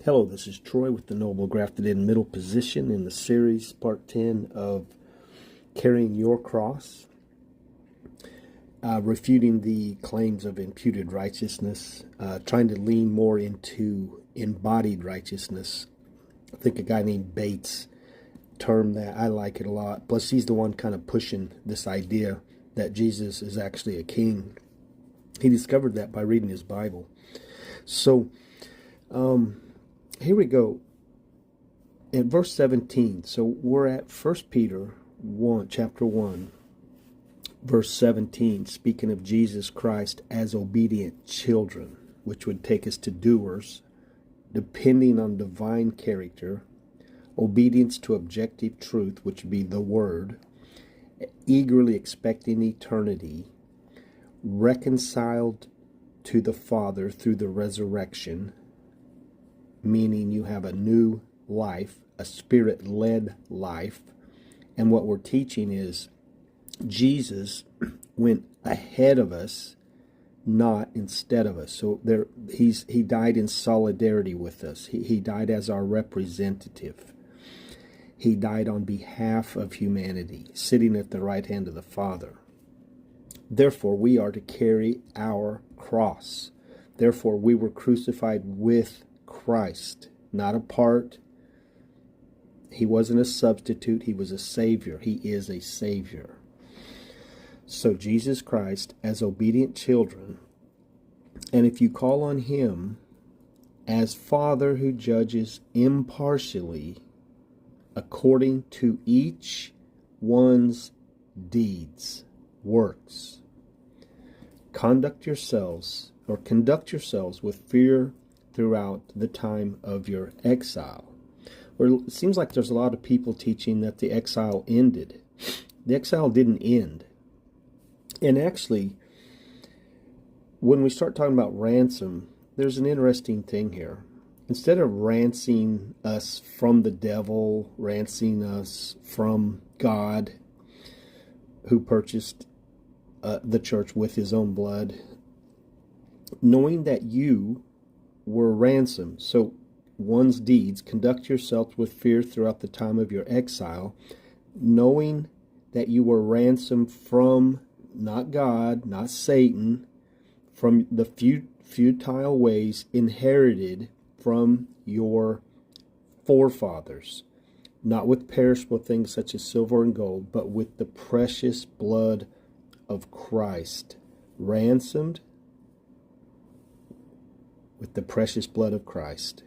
Hello, this is Troy with the Noble Grafted In Middle Position in the series, part 10 of Carrying Your Cross, refuting the claims of imputed righteousness, trying to lean more into embodied righteousness. I think a guy named Bates termed that. I like it a lot. Plus, he's the one kind of pushing this idea that Jesus is actually a king. He discovered that by reading his Bible. So, here we go. In verse 17, so we're at 1 Peter 1, chapter 1, verse 17, speaking of Jesus Christ as obedient children, which would take us to doers, depending on divine character, obedience to objective truth, which would be the Word, eagerly expecting eternity, reconciled to the Father through the resurrection, meaning you have a new life, a Spirit-led life. And what we're teaching is Jesus went ahead of us, not instead of us. So he died in solidarity with us. He died as our representative. He died on behalf of humanity, sitting at the right hand of the Father. Therefore, we are to carry our cross. Therefore, we were crucified with Christ, not apart. He wasn't a substitute. He was a Savior. He is a Savior. So Jesus Christ as obedient children, and if you call on Him as Father who judges impartially according to each one's deeds, works, conduct yourselves with fear throughout the time of your exile. Or it seems like there's a lot of people teaching that the exile ended. The exile didn't end. And actually, when we start talking about ransom, there's an interesting thing here. Instead of ransoming us from the devil, ransoming us from God, who purchased the church with His own blood, knowing that you were ransomed. So one's deeds, conduct yourselves with fear throughout the time of your exile, knowing that you were ransomed from not God, not Satan, from the futile ways inherited from your forefathers, not with perishable things such as silver and gold, but with the precious blood of Christ, ransomed with the precious blood of Christ.